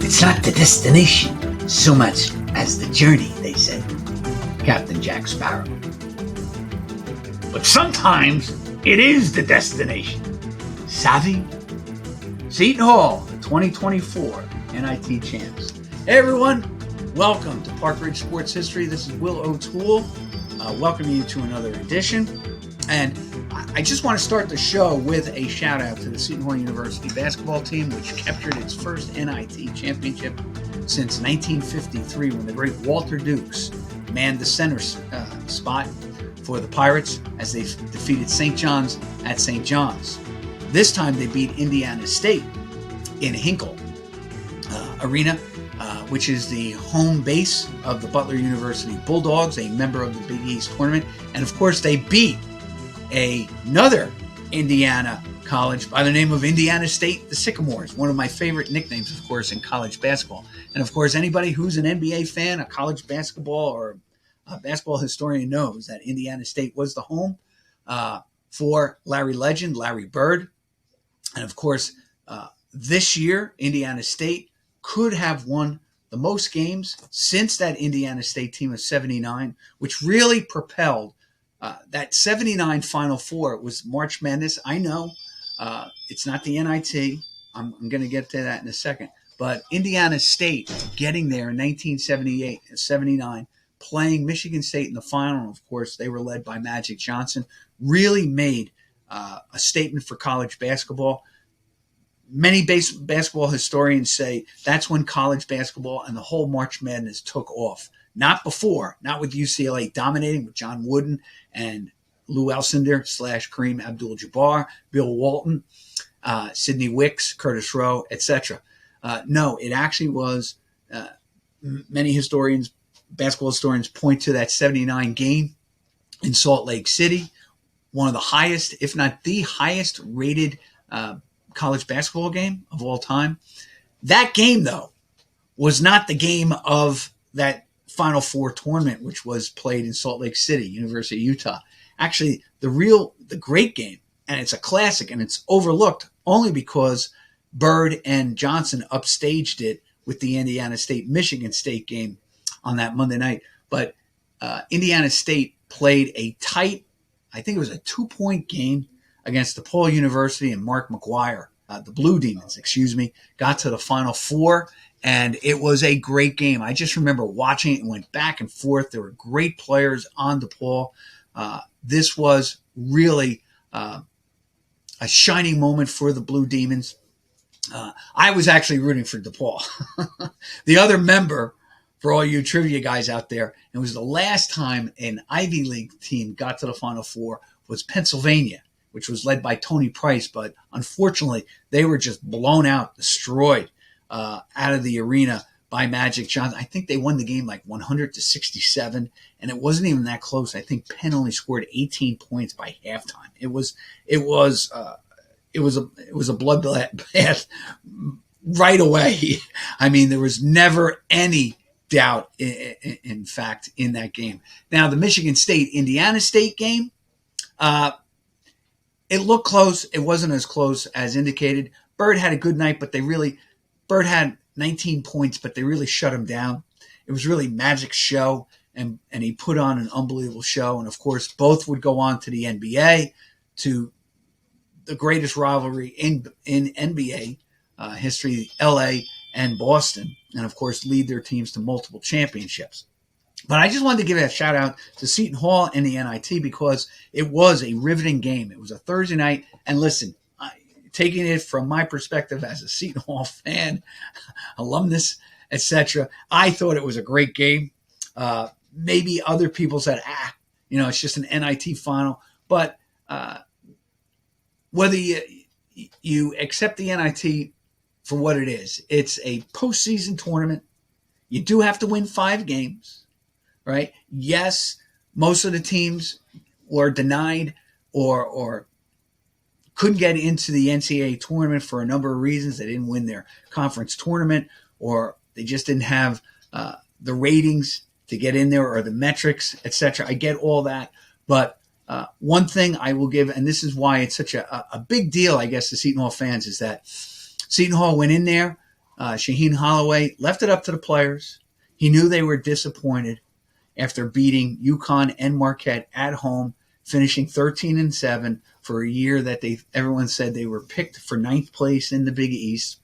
It's not the destination so much as the journey, they say. Captain Jack Sparrow. But sometimes it is the destination. Savvy? Seton Hall, the 2024 NIT champs. Hey everyone, welcome to Park Ridge Sports History. This is Will O'Toole, welcoming you to another edition. And I just want to start the show with a shout out to the Seton Hall University basketball team, which captured its first NIT championship since 1953 when the great Walter Dukes manned the center spot for the Pirates as they defeated St. John's at St. John's. This time they beat Indiana State in Hinkle Arena, which is the home base of the Butler University Bulldogs, a member of the Big East tournament. And of course they beat another Indiana college by the name of Indiana State, the Sycamores, one of my favorite nicknames, of course, in college basketball. And of course, anybody who's an NBA fan, a college basketball or a basketball historian knows that Indiana State was the home for Larry legend, Larry Bird. And of course, this year, Indiana State could have won the most games since that Indiana State team of 79, which really propelled that 79 Final Four. It was March Madness. I know it's not the NIT. I'm going to get to that in a second. But Indiana State getting there in 1978 and 79, playing Michigan State in the final. Of course, they were led by Magic Johnson, really made a statement for college basketball. Many basketball historians say that's when college basketball and the whole March Madness took off. Not before, not with UCLA dominating with John Wooden and Lou Alcindor / Kareem Abdul-Jabbar, Bill Walton, Sidney Wicks, Curtis Rowe, etc. No, it actually was, many historians, basketball historians point to that 79 game in Salt Lake City, one of the highest, if not the highest rated college basketball game of all time. That game, though, was not the game of that Final Four tournament, which was played in Salt Lake City, University of Utah. Actually, the great game, and it's a classic, and it's overlooked only because Bird and Johnson upstaged it with the Indiana State-Michigan State game on that Monday night. But Indiana State played a tight, I think it was a 2-point game against DePaul University and Mark McGuire. The Blue Demons, got to the Final Four. And it was a great game. I just remember watching it and went back and forth. There were great players on DePaul. This was really a shining moment for the Blue Demons. I was actually rooting for DePaul. The other member, for all you trivia guys out there, it was the last time an Ivy League team got to the Final Four was Pennsylvania, which was led by Tony Price. But unfortunately, they were just blown out, destroyed out of the arena by Magic Johnson. I think they won the game like 100-67, and it wasn't even that close. I think Penn only scored 18 points by halftime. It was a bloodbath right away. I mean, there was never any doubt, in fact, in that game. Now, the Michigan State-Indiana State game, it looked close. It wasn't as close as indicated. Bird had a good night, but Bird had 19 points, but they really shut him down. It was really Magic's show, and he put on an unbelievable show. And, of course, both would go on to the NBA, to the greatest rivalry in NBA history, LA and Boston, and, of course, lead their teams to multiple championships. But I just wanted to give a shout-out to Seton Hall and the NIT because it was a riveting game. It was a Thursday night, and listen, taking it from my perspective as a Seton Hall fan, alumnus, etc., I thought it was a great game. Maybe other people said, it's just an NIT final. But whether you accept the NIT for what it is, it's a postseason tournament. You do have to win 5 games, right? Yes, most of the teams were denied or couldn't get into the NCAA tournament for a number of reasons. They didn't win their conference tournament, or they just didn't have the ratings to get in there, or the metrics, etc. I get all that. But one thing I will give, and this is why it's such a big deal, I guess, to Seton Hall fans, is that Seton Hall went in there Shaheen Holloway left it up to the players. He knew they were disappointed after beating UConn and Marquette at home, finishing 13-7 for a year that everyone said they were picked for 9th place in the Big East.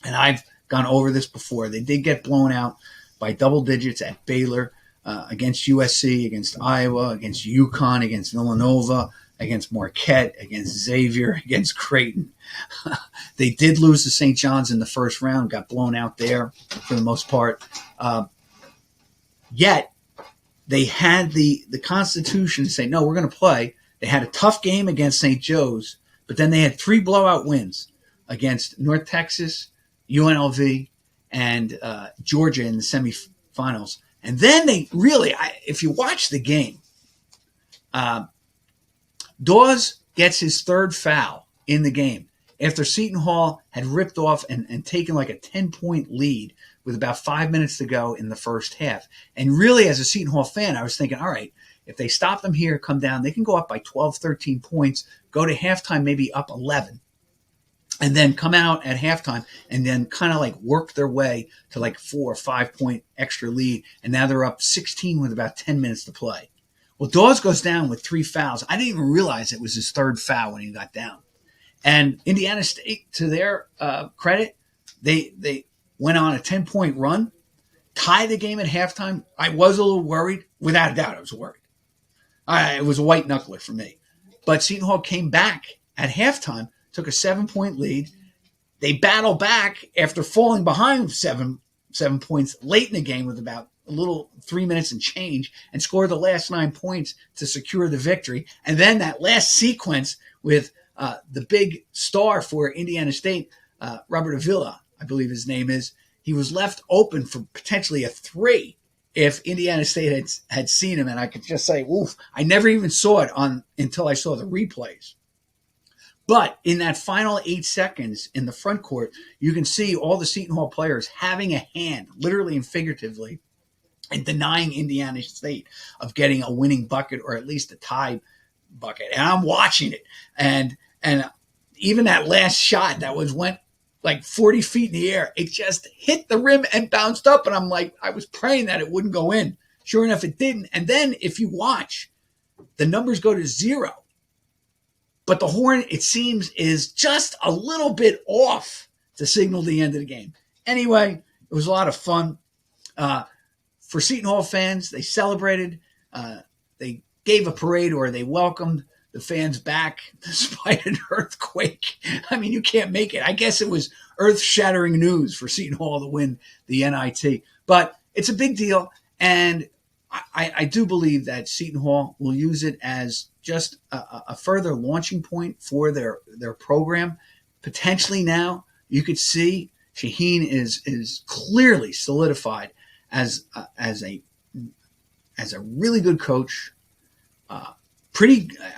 And I've gone over this before. They did get blown out by double digits at Baylor, against USC, against Iowa, against UConn, against Villanova, against Marquette, against Xavier, against Creighton. They did lose to St. John's in the first round, got blown out there for the most part. Yet they had the constitution to say, no, we're going to play. They had a tough game against St. Joe's, but then they had 3 blowout wins against North Texas, UNLV, and Georgia in the semifinals. And then they really, if you watch the game, Dawes gets his 3rd foul in the game after Seton Hall had ripped off and taken like a 10-point lead with about 5 minutes to go in the first half. And really, as a Seton Hall fan, I was thinking, all right, if they stop them here, come down, they can go up by 12, 13 points, go to halftime maybe up 11, and then come out at halftime and then kind of like work their way to like 4 or 5 point extra lead. And now they're up 16 with about 10 minutes to play. Well, Dawes goes down with 3 fouls. I didn't even realize it was his 3rd foul when he got down. And Indiana State, to their credit, they went on a 10-point run, tied the game at halftime. I was a little worried. Without a doubt, I was worried. It was a white knuckler for me. But Seton Hall came back at halftime, took a 7-point lead. They battled back after falling behind 7 points late in the game with about a little 3 minutes and change, and scored the last 9 points to secure the victory. And then that last sequence with the big star for Indiana State, Robert Avila, I believe his name is, he was left open for potentially a 3 if Indiana State had seen him. And I could just say, oof, I never even saw it until I saw the replays. But in that final 8 seconds in the front court, you can see all the Seton Hall players having a hand, literally and figuratively, in denying Indiana State of getting a winning bucket or at least a tie bucket. And I'm watching it. And even that last shot that went like 40 feet in the air, it just hit the rim and bounced up. And I'm like, I was praying that it wouldn't go in. Sure enough, it didn't. And then if you watch, the numbers go to 0. But the horn, it seems, is just a little bit off to signal the end of the game. Anyway, it was a lot of fun. For Seton Hall fans, they celebrated. They gave a parade, or they welcomed the fans back despite an earthquake. I mean, you can't make it. I guess it was earth-shattering news for Seton Hall to win the NIT. But it's a big deal, and I do believe that Seton Hall will use it as just a further launching point for their program. Potentially now you could see Shaheen is clearly solidified as a really good coach, a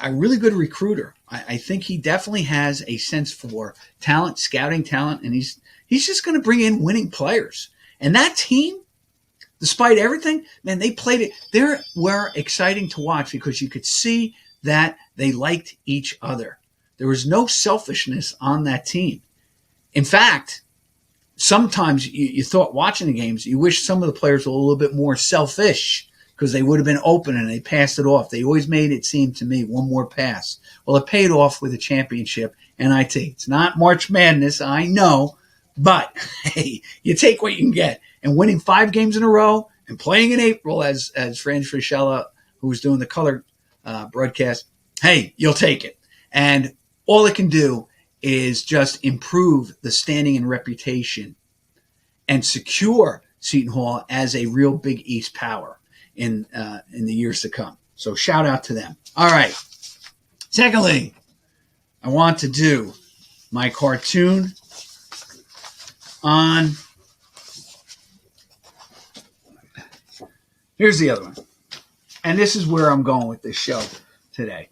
really good recruiter. I think he definitely has a sense for talent, scouting talent, and he's just going to bring in winning players. And that team, despite everything, man, they played it. They were exciting to watch because you could see that they liked each other. There was no selfishness on that team. In fact, sometimes you thought watching the games, you wish some of the players were a little bit more selfish because they would have been open and they passed it off. They always made it seem to me one more pass. Well, it paid off with a championship, NIT. It's not March Madness, I know, but hey, you take what you can get. And winning 5 games in a row and playing in April, as Fran Frischella, who was doing the color broadcast, hey, you'll take it. And all it can do is just improve the standing and reputation and secure Seton Hall as a real Big East power in the years to come. So shout out to them. All right. Secondly, I want to do my cartoon on. Here's the other one. And this is where I'm going with this show today.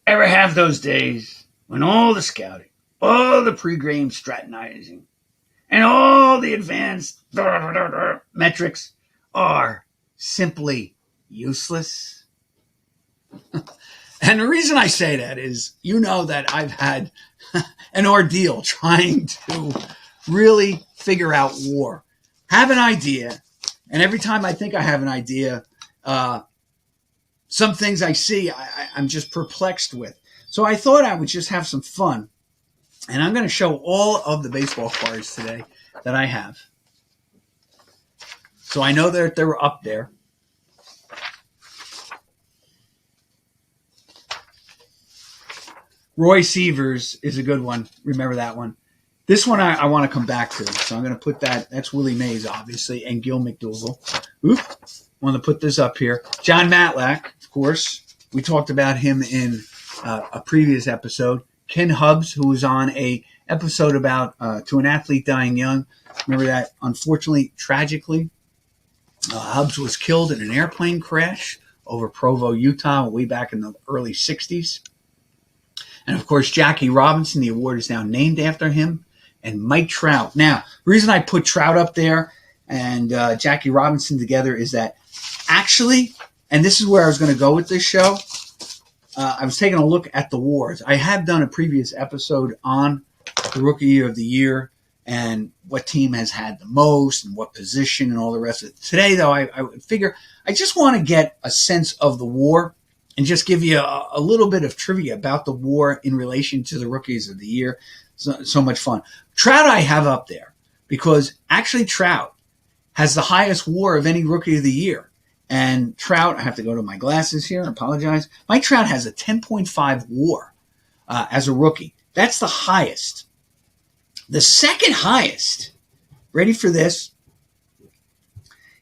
Ever have those days when all the scouting, all the pre-game strategizing, and all the advanced metrics are simply useless? And the reason I say that is, you know that I've had an ordeal trying to really figure out war. Have an idea, and every time I think I have an idea, some things I see I'm just perplexed with. So I thought I would just have some fun, and I'm going to show all of the baseball cards today that I have. So I know that they were up there. Roy Sievers is a good one. Remember that one. This one I want to come back to. So I'm going to put that. That's Willie Mays, obviously, and Gil McDougall. Oop. I want to put this up here. John Matlack, of course. We talked about him in a previous episode. Ken Hubbs, who was on a episode about To an Athlete Dying Young. Remember that? Unfortunately, tragically, Hubbs was killed in an airplane crash over Provo, Utah, way back in the early 60s. And, of course, Jackie Robinson, the award is now named after him, and Mike Trout. Now, the reason I put Trout up there and Jackie Robinson together is that actually, and this is where I was going to go with this show, I was taking a look at the awards. I have done a previous episode on the Rookie of the Year and what team has had the most and what position and all the rest of it. Today, though, I figure I just want to get a sense of the war and just give you a little bit of trivia about the war in relation to the Rookies of the Year. So much fun. Trout I have up there because actually Trout has the highest war of any Rookie of the Year. And Trout, I have to go to my glasses here and apologize. Mike Trout has a 10.5 war as a rookie. That's the highest. The second highest, ready for this,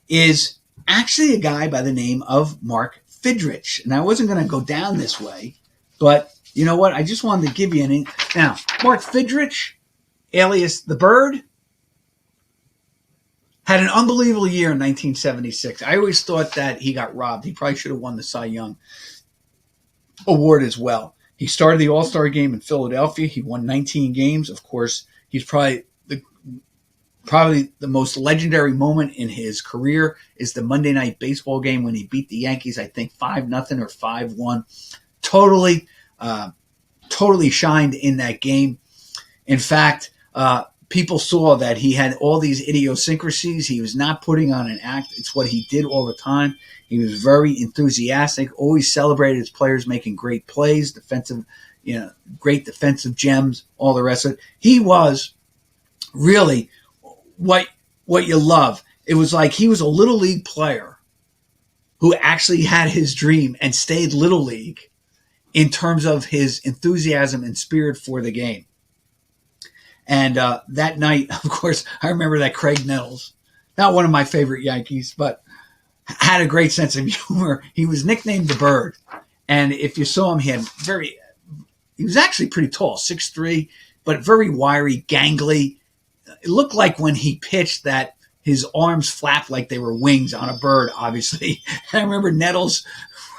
is actually a guy by the name of Mark Fidrich. And I wasn't going to go down this way, but you know what? I just wanted to give you an... Now, Mark Fidrich, alias The Bird, had an unbelievable year in 1976. I always thought that he got robbed. He probably should have won the Cy Young Award as well. He started the All-Star game in Philadelphia. He won 19 games. Of course, he's probably the most legendary moment in his career is the Monday Night Baseball game when he beat the Yankees, I think 5-0 or 5-1. Totally shined in that game. In fact, people saw that he had all these idiosyncrasies. He was not putting on an act. It's what he did all the time. He was very enthusiastic, always celebrated his players making great plays, great defensive gems, all the rest of it. He was really what you love. It was like he was a little league player who actually had his dream and stayed little league in terms of his enthusiasm and spirit for the game. And that night, of course, I remember that Craig Nettles, not one of my favorite Yankees, but had a great sense of humor. He was nicknamed The Bird. And if you saw him, he was actually pretty tall, 6'3", but very wiry, gangly. It looked like when he pitched that his arms flapped like they were wings on a bird, obviously. And I remember Nettles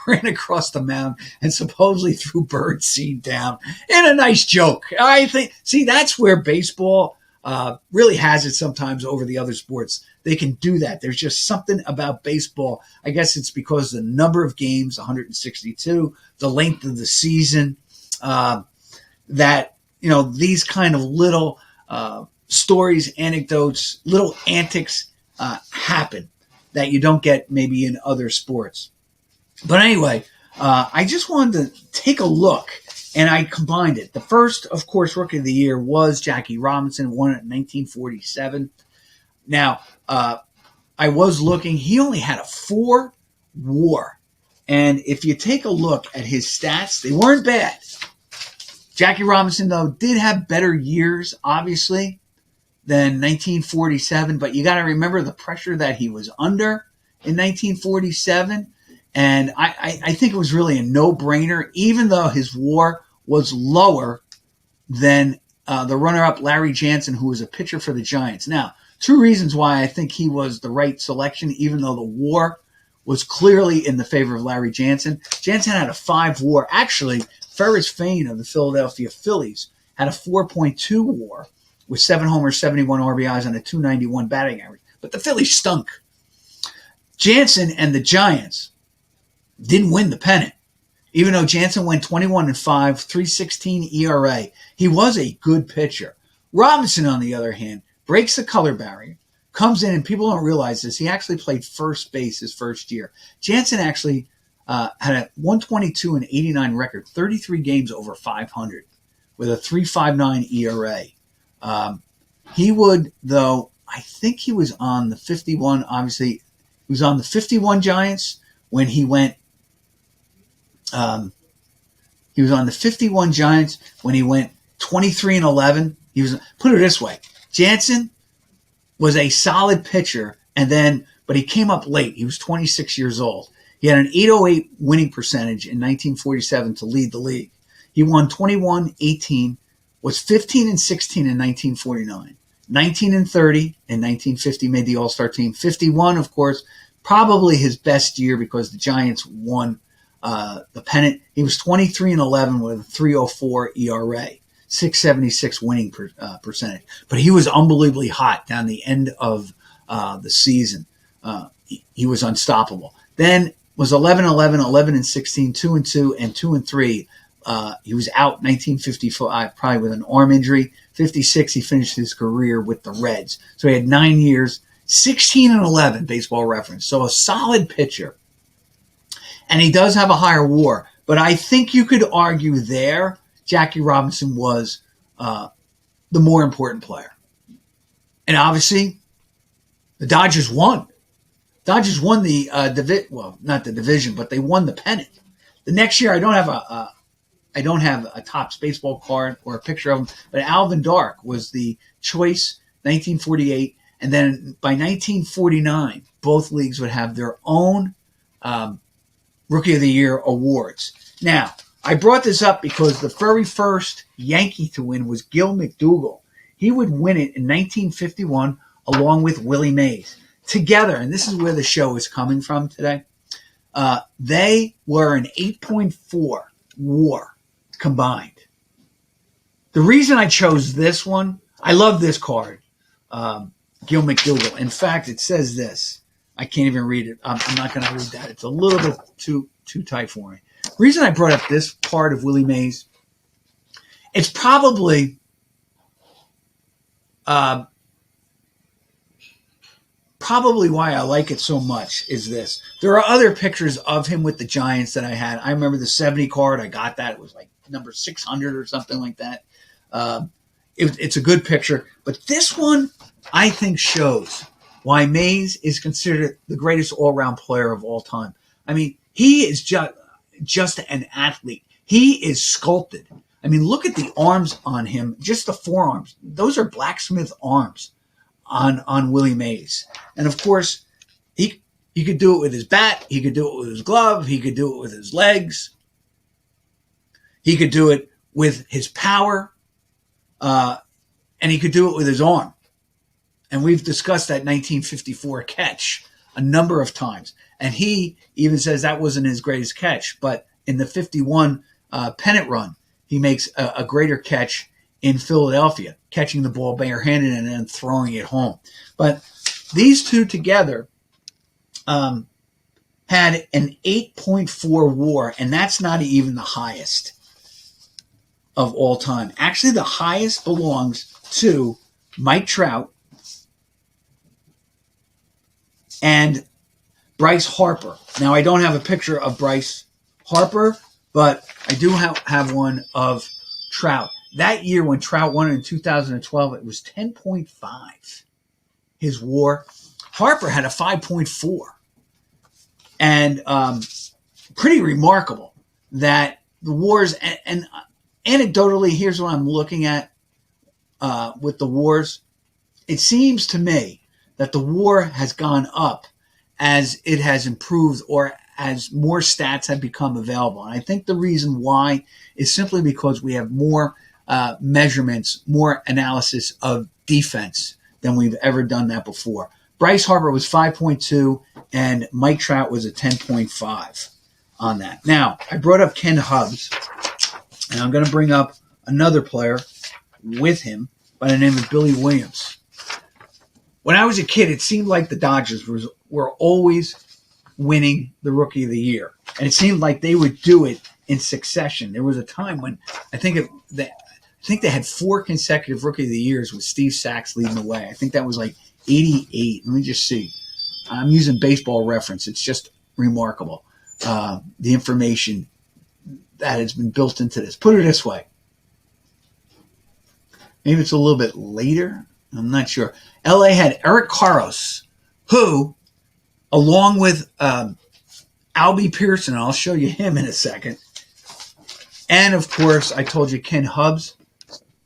ran across the mound and supposedly threw bird seed down in a nice joke. I think, that's where baseball really has it sometimes over the other sports. They can do that. There's just something about baseball. I guess it's because the number of games, 162, the length of the season, that, these kind of little stories, anecdotes, little antics happen that you don't get maybe in other sports. But anyway, I just wanted to take a look, and I combined it. The first, of course, Rookie of the Year was Jackie Robinson, won it in 1947. Now, I was looking. He only had a 4 WAR. And if you take a look at his stats, they weren't bad. Jackie Robinson, though, did have better years, obviously, than 1947. But you got to remember the pressure that he was under in 1947. And I think it was really a no-brainer, even though his WAR was lower than the runner-up Larry Jansen, who was a pitcher for the Giants. Now, 2 reasons why I think he was the right selection, even though the WAR was clearly in the favor of Larry Jansen. Jansen had a 5 WAR. Actually, Ferris Fain of the Philadelphia Phillies had a 4.2 WAR with 7 homers, 71 RBIs, and a 291 batting average. But the Phillies stunk. Jansen and the Giants didn't win the pennant. Even though Jansen went 21-5, 3.16 ERA, he was a good pitcher. Robinson, on the other hand, breaks the color barrier, comes in, and people don't realize this. He actually played first base his first year. Jansen actually had a 122 and 89 record, 33 games over 500 with a 3.59 ERA. He would, though, I think he was on the 51, obviously, he was on the 51 Giants when he went, he was on the 51 Giants when he went 23-11. He was, put it this way, Jansen was a solid pitcher, but he came up late. He was 26 years old. He had an .808 winning percentage in 1947 to lead the league. He won 21-18, was 15-16 in 1949, 19-30 in 1950, made the All-Star team. 51, of course, probably his best year because the Giants won the pennant. He was 23-11 with a 3.04 ERA, 6.76 winning percentage. But he was unbelievably hot down the end of the season. He was unstoppable. Then was 11-11, 11-16, 2-2, and 2-3. He was out 1955, probably with an arm injury. 56, he finished his career with the Reds. So he had 9 years, 16-11, Baseball Reference. So a solid pitcher. And he does have a higher WAR. But I think you could argue there Jackie Robinson was the more important player. And obviously, the Dodgers won. Dodgers won the not the division, but they won the pennant. The next year, I don't have a Topps baseball card or a picture of him, but Alvin Dark was the choice, 1948, and then by 1949, both leagues would have their own Rookie of the Year awards. Now, I brought this up because the very first Yankee to win was Gil McDougall. He would win it in 1951 along with Willie Mays. Together, and this is where the show is coming from today, they were an 8.4 WAR combined. The reason I chose this one, I love this card, Gil McDougall. In fact, it says this. I can't even read it. I'm not going to read that. It's a little bit too tight for me. The reason I brought up this part of Willie Mays, it's probably why I like it so much is this. There are other pictures of him with the Giants that I had. I remember the 70 card. I got that. It was like number 600 or something like that. It's a good picture. But this one, I think, shows why Mays is considered the greatest all-around player of all time. I mean, he is just an athlete. He is sculpted. I mean, look at the arms on him, just the forearms. Those are blacksmith arms on Willie Mays. And of course, he could do it with his bat. He could do it with his glove. He could do it with his legs. He could do it with his power. And he could do it with his arm. And we've discussed that 1954 catch a number of times. And he even says that wasn't his greatest catch. But in the 51 pennant run, he makes a greater catch in Philadelphia, catching the ball barehanded and then throwing it home. But these two together had an 8.4 WAR, and that's not even the highest of all time. Actually, the highest belongs to Mike Trout and Bryce Harper. Now, I don't have a picture of Bryce Harper, but I do have one of Trout. That year when Trout won it in 2012, it was 10.5, his WAR. Harper had a 5.4. And pretty remarkable that the WARs, and anecdotally, here's what I'm looking at with the WARs. It seems to me that the WAR has gone up as it has improved or as more stats have become available. And I think the reason why is simply because we have more measurements, more analysis of defense than we've ever done that before. Bryce Harper was 5.2 and Mike Trout was a 10.5 on that. Now, I brought up Ken Hubbs, and I'm going to bring up another player with him by the name of Billy Williams. When I was a kid, it seemed like the Dodgers were always winning the Rookie of the Year. And it seemed like they would do it in succession. There was a time when I think they had 4 consecutive Rookie of the Years with Steve Sax leading the way. I think that was like 88. Let me just see. I'm using Baseball Reference. It's just remarkable, the information that has been built into this. Put it this way. Maybe it's a little bit later. I'm not sure. LA had Eric Karros, who, along with Albie Pearson, I'll show you him in a second, and of course, I told you Ken Hubbs,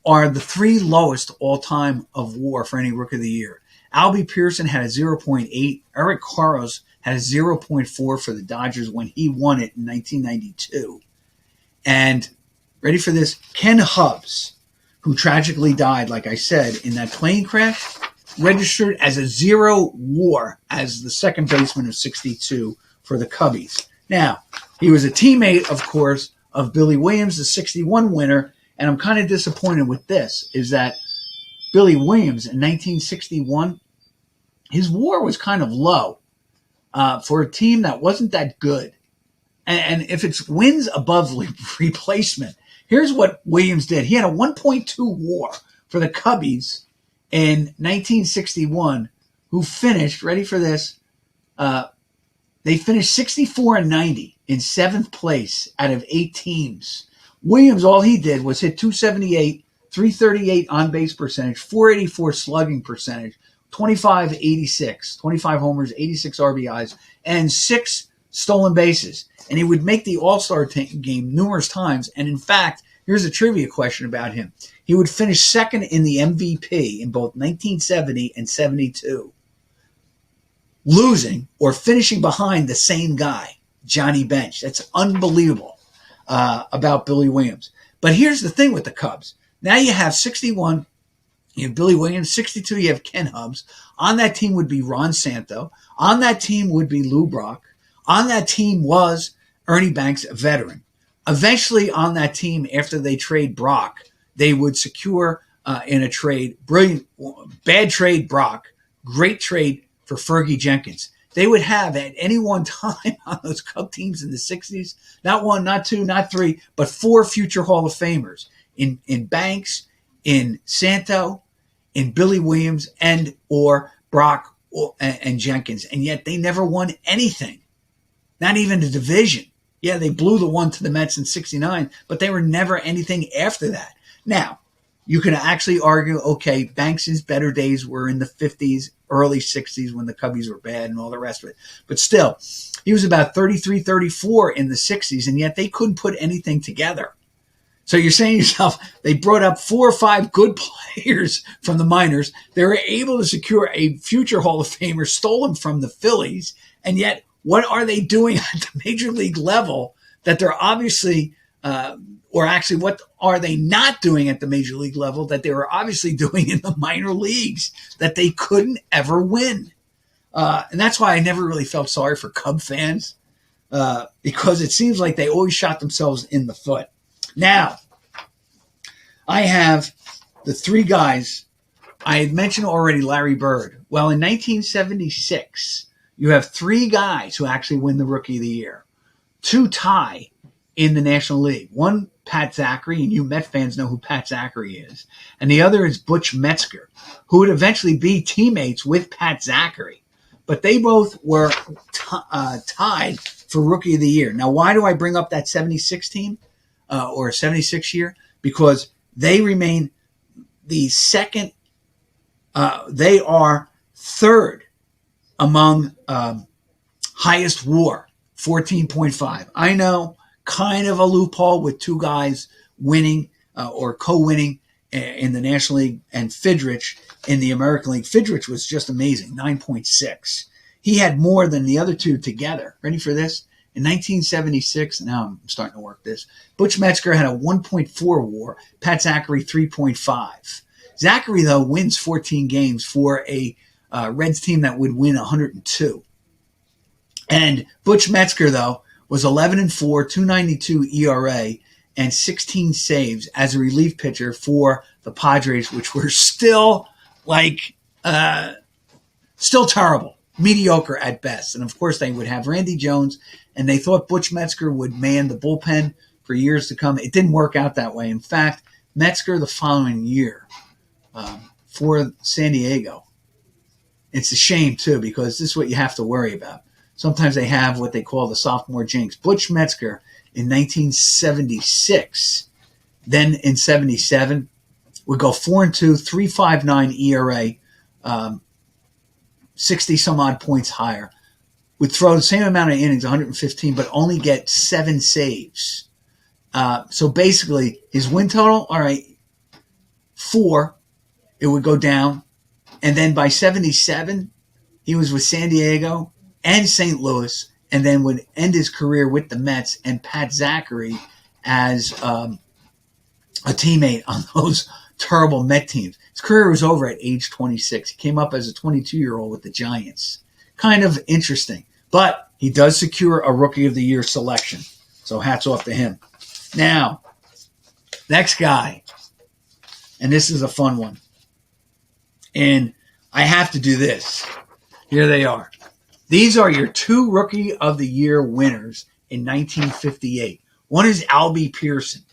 are the 3 lowest all-time of WAR for any Rookie of the Year. Albie Pearson had a 0.8. Eric Karros had a 0.4 for the Dodgers when he won it in 1992. And, ready for this, Ken Hubbs, who tragically died, like I said, in that plane crash, registered as a 0 WAR as the second baseman of 62 for the Cubbies. Now, he was a teammate, of course, of Billy Williams, the 61 winner, and I'm kind of disappointed with this, is that Billy Williams in 1961, his WAR was kind of low for a team that wasn't that good. And if it's wins above replacement, here's what Williams did. He had a 1.2 WAR for the Cubbies in 1961, who finished, ready for this, they finished 64-90 in 7th place out of 8 teams. Williams, all he did was hit 278, 338 on-base percentage, 484 slugging percentage, 25 homers, 86 RBIs, and 6 stolen bases. And he would make the All-Star game numerous times. And in fact, here's a trivia question about him. He would finish second in the MVP in both 1970 and 72, losing or finishing behind the same guy, Johnny Bench. That's unbelievable about Billy Williams. But here's the thing with the Cubs. Now you have 61, you have Billy Williams, 62, you have Ken Hubbs. On that team would be Ron Santo. On that team would be Lou Brock. On that team was Ernie Banks, a veteran. Eventually on that team, after they trade Brock, they would secure in a trade, bad trade Brock, great trade for Fergie Jenkins. They would have at any one time on those Cub teams in the 60s, not 1, not 2, not 3, but 4 future Hall of Famers in Banks, in Santo, in Billy Williams, and or Brock and Jenkins. And yet they never won anything, not even the division. Yeah, they blew the one to the Mets in 69, but they were never anything after that. Now, you can actually argue, okay, Banks' better days were in the 50s, early 60s when the Cubbies were bad and all the rest of it. But still, he was about 33, 34 in the 60s, and yet they couldn't put anything together. So you're saying to yourself, they brought up 4 or 5 good players from the minors. They were able to secure a future Hall of Famer, stole him from the Phillies, and yet what are they doing at the major league level that they're obviously or actually what are they not doing at the major league level that they were obviously doing in the minor leagues that they couldn't ever win? And that's why I never really felt sorry for Cub fans because it seems like they always shot themselves in the foot. Now, I have the 3 guys. I had mentioned already Larry Bird. Well, in 1976, you have 3 guys who actually win the Rookie of the Year. 2 tie in the National League. One, Pat Zachary, and you Met fans know who Pat Zachary is. And the other is Butch Metzger, who would eventually be teammates with Pat Zachary. But they both were tied for Rookie of the Year. Now, why do I bring up that 76 team or 76 year? Because they remain the second. They are third among highest WAR, 14.5. I know, kind of a loophole with 2 guys winning or co-winning in the National League and Fidrich in the American League. Fidrich was just amazing, 9.6. He had more than the other 2 together. Ready for this? In 1976, now I'm starting to work this, Butch Metzger had a 1.4 WAR, Pat Zachary 3.5. Zachary, though, wins 14 games for a Reds team that would win 102. And Butch Metzger, though, was 11-4, 2.92 ERA, and 16 saves as a relief pitcher for the Padres, which were still still terrible, mediocre at best. And of course, they would have Randy Jones, and they thought Butch Metzger would man the bullpen for years to come. It didn't work out that way. In fact, Metzger the following year for San Diego. It's a shame, too, because this is what you have to worry about. Sometimes they have what they call the sophomore jinx. Butch Metzger in 1976, then in 77, would go 4-2, 3.59 ERA, 60 some odd points higher. Would throw the same amount of innings, 115, but only get 7 saves. So basically, his win total, all right, 4, it would go down. And then by 77, he was with San Diego and St. Louis, and then would end his career with the Mets and Pat Zachary as a teammate on those terrible Met teams. His career was over at age 26. He came up as a 22-year-old with the Giants. Kind of interesting. But he does secure a Rookie of the Year selection. So hats off to him. Now, next guy. And this is a fun one. And I have to do this. Here they are. These are your 2 Rookie of the Year winners in 1958. One is Albie Pearson.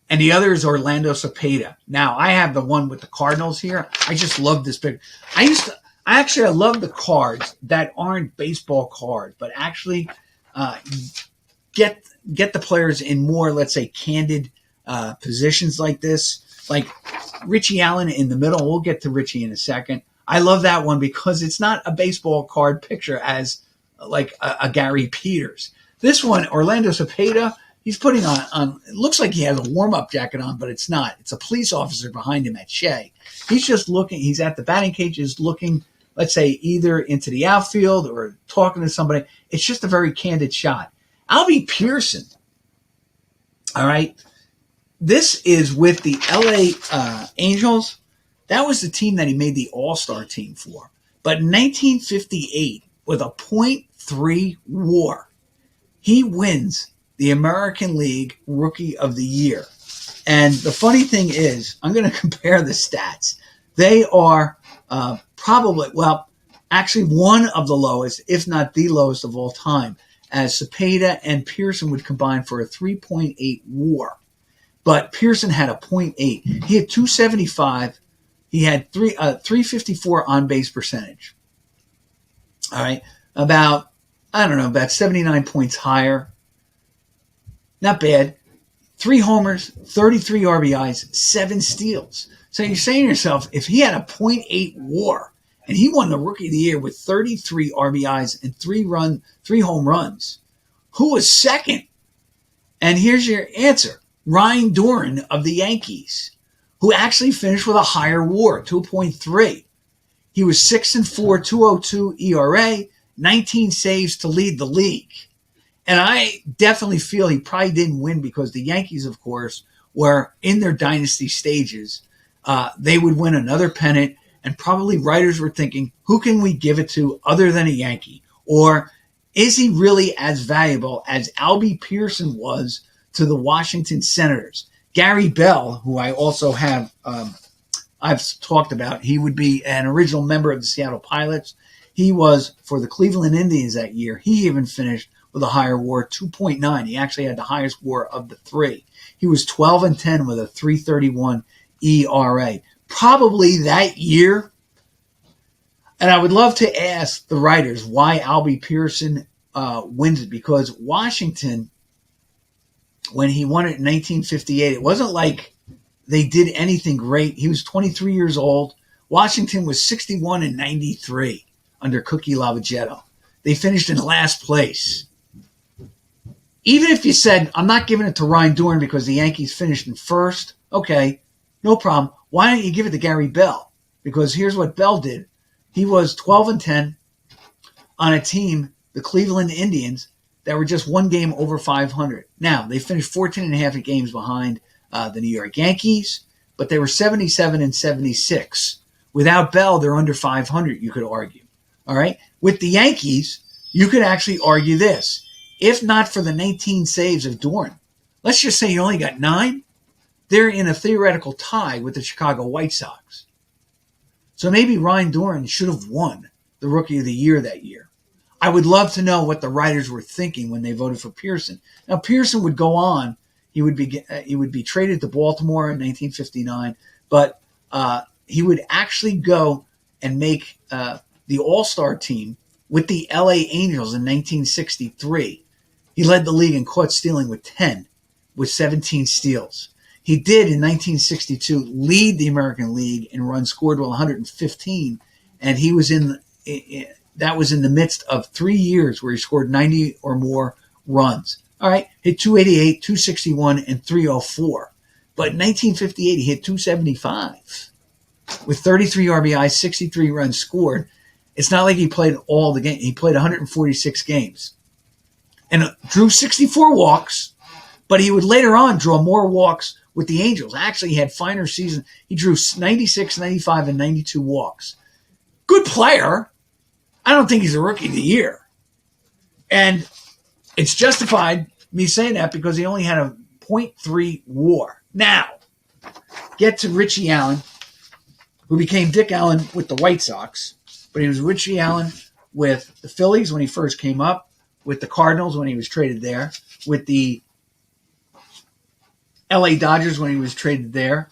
And the other is Orlando Cepeda. Now, I have the one with the Cardinals here. I just love this picture. I love the cards that aren't baseball cards, but actually get the players in more, let's say, candid positions like this. Like Richie Allen in the middle. We'll get to Richie in a second. I love that one because it's not a baseball card picture as like a Gary Peters. This one, Orlando Cepeda, he's putting on it looks like he has a warm-up jacket on, but it's not. It's a police officer behind him at Shea. He's just looking. He's at the batting cages looking, let's say, either into the outfield or talking to somebody. It's just a very candid shot. Albie Pearson, all right, this is with the L.A. Angels. That was the team that he made the All-Star team for. But in 1958, with a .3 WAR, he wins the American League Rookie of the Year. And the funny thing is, I'm going to compare the stats. They are probably, well, actually one of the lowest, if not the lowest of all time, as Cepeda and Pearson would combine for a 3.8 WAR. But Pearson had a .8. He had 275. He had 354 on-base percentage. All right. About 79 points higher. Not bad. 3 homers, 33 RBIs, 7 steals. So you're saying to yourself, if he had a .8 WAR and he won the Rookie of the Year with 33 RBIs and 3 home runs, who was second? And here's your answer. Ryan Doran of the Yankees, who actually finished with a higher WAR, 2.3. He was 6-4, 2.02 ERA, 19 saves to lead the league. And I definitely feel he probably didn't win because the Yankees, of course, were in their dynasty stages. They would win another pennant, and probably writers were thinking, who can we give it to other than a Yankee? Or is he really as valuable as Albie Pearson was to the Washington Senators? Gary Bell, who I also have, I've talked about, he would be an original member of the Seattle Pilots. He was for the Cleveland Indians that year. He even finished with a higher WAR, 2.9. He actually had the highest WAR of the 3. He was 12-10 with a 3.31 ERA. Probably that year, and I would love to ask the writers why Albie Pearson wins it, because Washington, when he won it in 1958, it wasn't like they did anything great. He was 23 years old. Washington was 61-93 under Cookie Lavagetto. They finished in last place. Even if you said, I'm not giving it to Ryan Doran because the Yankees finished in first, okay, no problem. Why don't you give it to Gary Bell? Because here's what Bell did. He was 12-10 on a team, the Cleveland Indians, that were just one game over 500. Now, they finished 14 and a half games behind the New York Yankees, but they were 77-76. Without Bell, they're under 500, you could argue. All right? With the Yankees, you could actually argue this. If not for the 19 saves of Doran, let's just say he only got 9, they're in a theoretical tie with the Chicago White Sox. So maybe Ryan Doran should have won the Rookie of the Year that year. I would love to know what the writers were thinking when they voted for Pearson. Now, Pearson would go on. He would be traded to Baltimore in 1959, but he would actually go and make the All-Star team with the LA Angels in 1963. He led the league in caught stealing with 10, with 17 steals. He did in 1962 lead the American League in runs scored with 115, and he was that was in the midst of 3 years where he scored 90 or more runs. All right, hit 288, 261, and 304. But in 1958, he hit 275 with 33 RBIs, 63 runs scored. It's not like he played all the games. He played 146 games and drew 64 walks, but he would later on draw more walks with the Angels. Actually, he had finer seasons. He drew 96, 95, and 92 walks. Good player. I don't think he's a rookie of the year. And it's justified me saying that because he only had a .3 WAR. Now, get to Richie Allen, who became Dick Allen with the White Sox. But he was Richie Allen with the Phillies when he first came up, with the Cardinals when he was traded there, with the LA Dodgers when he was traded there.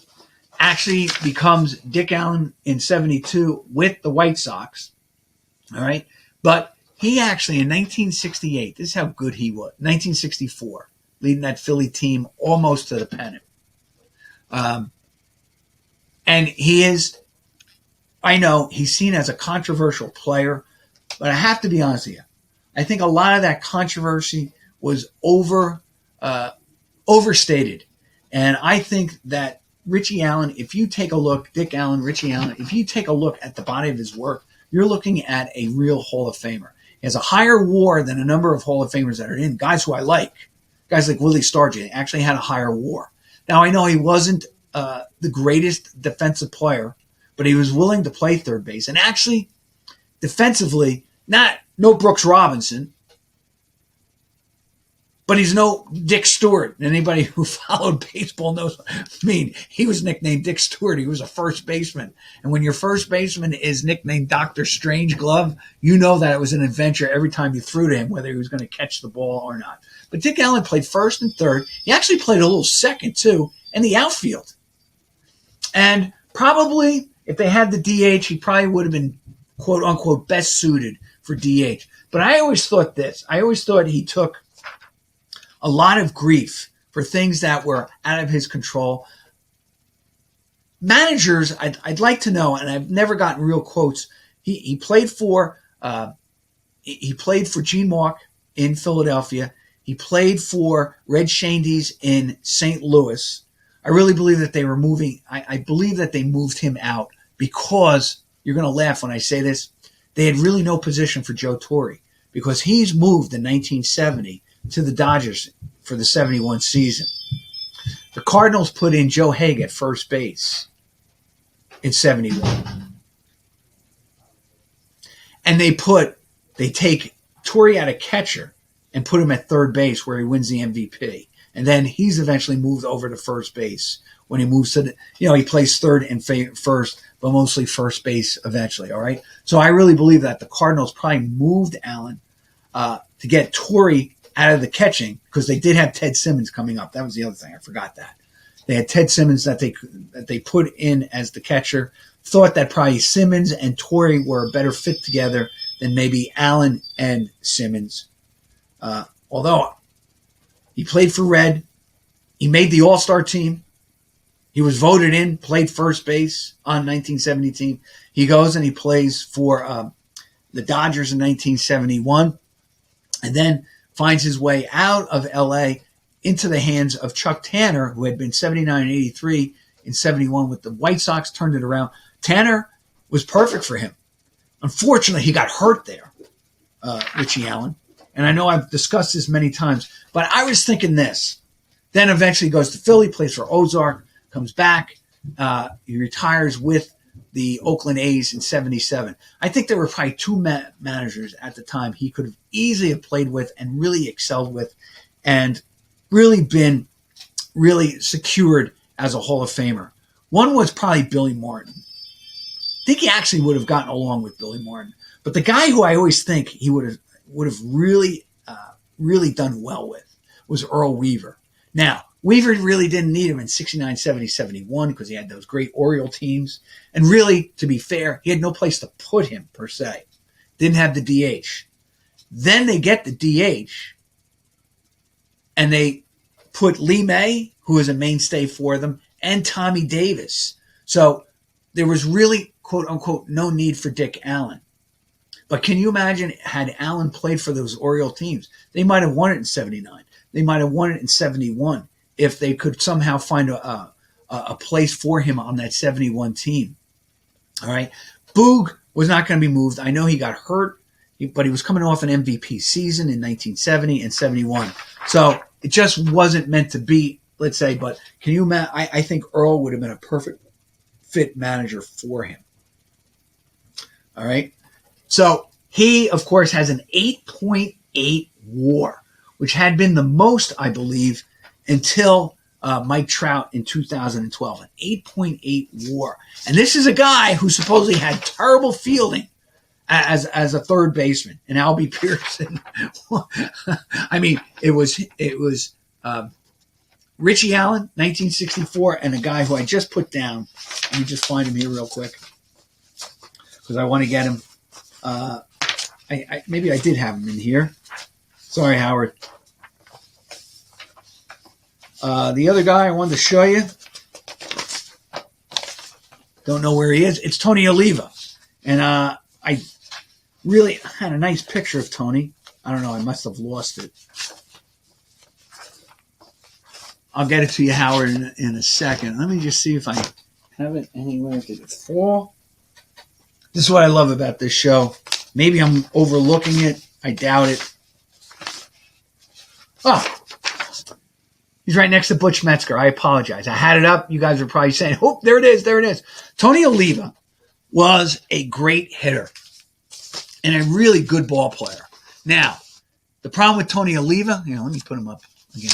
Actually becomes Dick Allen in 72 with the White Sox. All right. But he actually, in 1968, this is how good he was, 1964, leading that Philly team almost to the pennant. And he is, I know, he's seen as a controversial player, but I have to be honest with you. I think a lot of that controversy was overstated. And I think that Richie Allen, if you take a look, Dick Allen, Richie Allen, if you take a look at the body of his work, you're looking at a real Hall of Famer. He has a higher WAR than a number of Hall of Famers that are in. Guys who I like, guys like Willie Stargell, actually had a higher WAR. Now, I know he wasn't the greatest defensive player, but he was willing to play third base. And actually, defensively, no Brooks Robinson, but he's no Dick Stewart. Anybody who followed baseball knows what I mean. He was nicknamed Dick Stewart. He was a first baseman. And when your first baseman is nicknamed Dr. Strangeglove, you know that it was an adventure every time you threw to him, whether he was going to catch the ball or not. But Dick Allen played first and third. He actually played a little second, too, in the outfield. And probably, if they had the DH, he probably would have been, quote unquote, best suited for DH. But I always thought this. I always thought he took a lot of grief for things that were out of his control. Managers, I'd like to know, and I've never gotten real quotes. He played for Gene Mark in Philadelphia. He played for Red Shandies in St. Louis. I really believe that they were moving. I believe that they moved him out because, you're going to laugh when I say this, they had really no position for Joe Torre because he's moved in 1970 to the Dodgers for the 71 season. The Cardinals put in Joe Haig at first base in 71. And they take Torre out of catcher and put him at third base where he wins the MVP. And then he's eventually moved over to first base when he moves to he plays third and first, but mostly first base eventually, all right? So I really believe that the Cardinals probably moved Allen to get Torre out of the catching because they did have Ted Simmons coming up. That was the other thing. I forgot that. They had Ted Simmons that they put in as the catcher. Thought that probably Simmons and Torre were a better fit together than maybe Allen and Simmons. Although he played for Red. He made the All-Star team. He was voted in, played first base on 1970 team. He goes and he plays for the Dodgers in 1971 and then finds his way out of L.A. into the hands of Chuck Tanner, who had been 79 and 83 in 71 with the White Sox, turned it around. Tanner was perfect for him. Unfortunately, he got hurt there, Richie Allen. And I know I've discussed this many times, but I was thinking this. Then eventually goes to Philly, plays for Ozark, comes back. He retires with the Oakland A's in 77. I think there were probably two managers at the time he could have easily have played with and really excelled with and really been really secured as a Hall of Famer. One was probably Billy Martin. I think he actually would have gotten along with Billy Martin. But the guy who I always think he would have would have really, really done well with was Earl Weaver. Now, Weaver really didn't need him in 69, 70, 71 because he had those great Oriole teams. And really, to be fair, he had no place to put him per se. Didn't have the DH. Then they get the DH and they put Lee May, who was a mainstay for them, and Tommy Davis. So there was really, quote unquote, no need for Dick Allen. But can you imagine had Allen played for those Oriole teams? They might have won it in 79. They might have won it in 71 if they could somehow find a place for him on that 71 team. All right. Boog was not going to be moved. I know he got hurt, but he was coming off an MVP season in 1970 and 71. So it just wasn't meant to be, let's say. But can you imagine? I think Earl would have been a perfect fit manager for him. All right. So he, of course, has an 8.8 WAR, which had been the most, I believe, until Mike Trout in 2012, an 8.8 WAR. And this is a guy who supposedly had terrible fielding as a third baseman, and Albie Pearson. I mean, it was Richie Allen, 1964, and a guy who I just put down. Let me just find him here real quick because I want to get him. Maybe I did have him in here. Sorry, Howard. The other guy I wanted to show you, don't know where he is. It's Tony Oliva. And I really had a nice picture of Tony. I don't know. I must have lost it. I'll get it to you, Howard, in a second. Let me just see if I have it anywhere. Did it fall? This is what I love about this show. Maybe I'm overlooking it. I doubt it. Oh, he's right next to Butch Metzger. I apologize. I had it up. You guys are probably saying, oh, there it is. There it is. Tony Oliva was a great hitter and a really good ball player. Now, the problem with Tony Oliva, let me put him up again.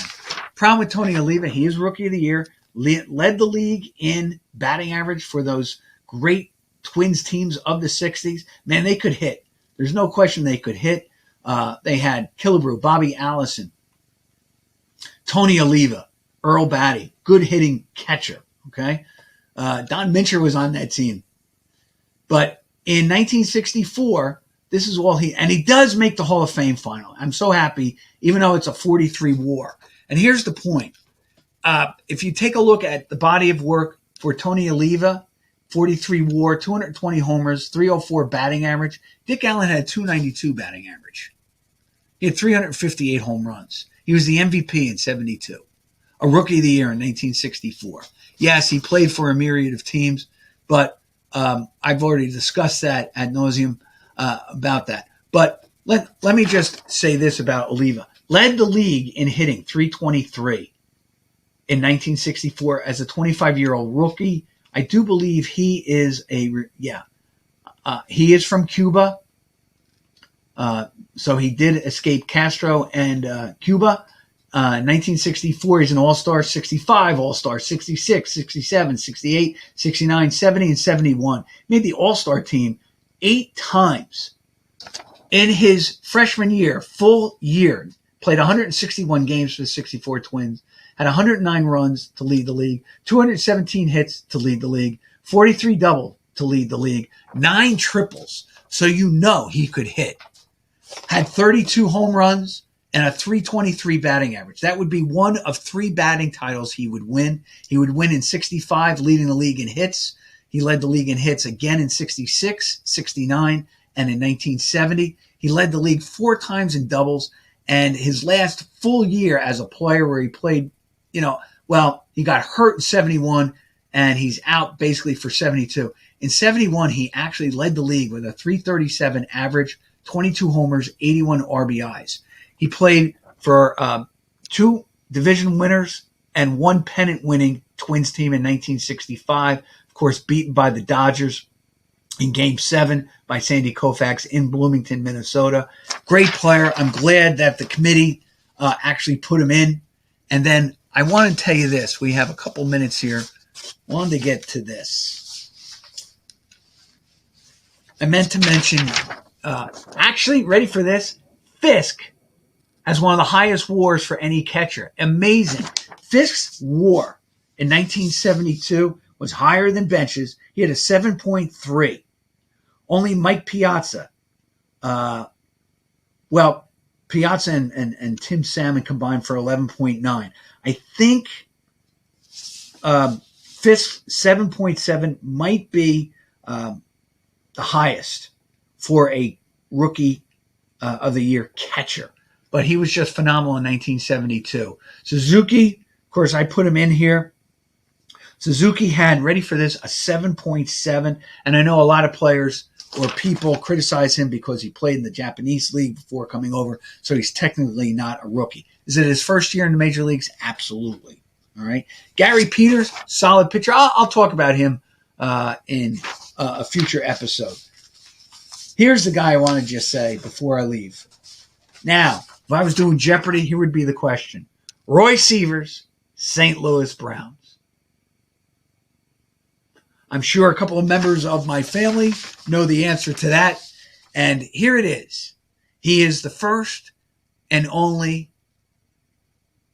Problem with Tony Oliva, he is Rookie of the Year, led the league in batting average for those great Twins teams of the 60s. Man, they could hit. There's no question they could hit. They had Killebrew, Bobby Allison, Tony Oliva, Earl Batty, good hitting catcher. Okay, Don Mincher was on that team. But in 1964, this is all and he does make the Hall of Fame final. I'm so happy, even though it's a 43 WAR. And here's the point. If you take a look at the body of work for Tony Oliva, 43 WAR, 220 homers, 304 batting average. Dick Allen had 292 batting average. He had 358 home runs. He was the MVP in 72, a Rookie of the Year in 1964. Yes, he played for a myriad of teams, but I've already discussed that ad nauseum about that. But let me just say this about Oliva. Led the league in hitting, 323 in 1964 as a 25-year-old rookie. I do believe he is he is from Cuba. So he did escape Castro and Cuba. 1964, he's an all-star, 65 all-star, 66, 67, 68, 69, 70, and 71. Made the all-star team 8 times. In his freshman year, full year, played 161 games for the 64 Twins, had 109 runs to lead the league, 217 hits to lead the league, 43 double to lead the league, 9 triples. So he could hit. Had 32 home runs and a 323 batting average. That would be one of 3 batting titles he would win. He would win in 65, leading the league in hits. He led the league in hits again in 66, 69, and in 1970. He led the league 4 times in doubles. And his last full year as a player where he played, he got hurt in 71 and he's out basically for 72. In 71, he actually led the league with a 337 average, 22 homers, 81 RBIs. He played for 2 division winners and 1 pennant-winning Twins team in 1965. Of course, beaten by the Dodgers in Game 7 by Sandy Koufax in Bloomington, Minnesota. Great player. I'm glad that the committee actually put him in. And then I want to tell you this. We have a couple minutes here. I wanted to get to this. I meant to mention, actually, ready for this? Fisk has one of the highest WARs for any catcher. Amazing. Fisk's WAR in 1972 was higher than Bench's. He had a 7.3. Only Mike Piazza, Piazza and Tim Salmon combined for 11.9. I think Fisk's 7.7 might be the highest for a rookie of the year catcher. But he was just phenomenal in 1972. Suzuki, of course, I put him in here. Suzuki had, ready for this, a 7.7. And I know a lot of players or people criticize him because he played in the Japanese league before coming over, so he's technically not a rookie. Is it his first year in the major leagues? Absolutely. All right. Gary Peters, solid pitcher. I'll talk about him in a future episode. Here's the guy I want to just say before I leave. Now, if I was doing Jeopardy, here would be the question. Roy Sievers, St. Louis Browns. I'm sure a couple of members of my family know the answer to that. And here it is. He is the first and only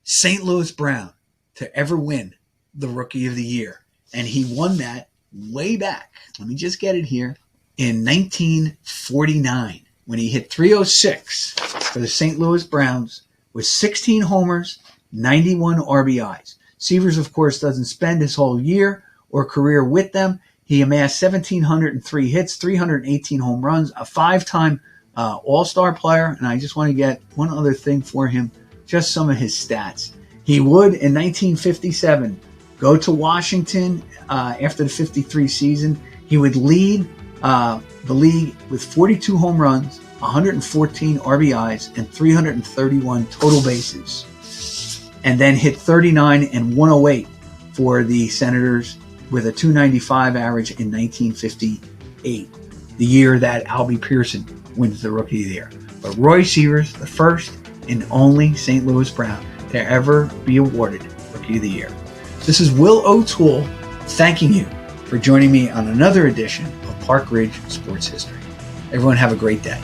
St. Louis Brown to ever win the Rookie of the Year. And he won that way back. Let me just get it here. In 1949, when he hit 306 for the St. Louis Browns with 16 homers, 91 RBIs. Sievers, of course, doesn't spend his whole year or career with them. He amassed 1,703 hits, 318 home runs, a 5-time All-Star player. And I just want to get one other thing for him, just some of his stats. He would, in 1957, go to Washington after the 53 season. He would lead the league with 42 home runs, 114 RBIs, and 331 total bases. And then hit 39 and 108 for the Senators with a 295 average in 1958, the year that Albie Pearson wins the Rookie of the Year. But Roy Sievers, the first and only St. Louis Brown to ever be awarded Rookie of the Year. This is Will O'Toole thanking you for joining me on another edition of Park Ridge Sports History. Everyone have a great day.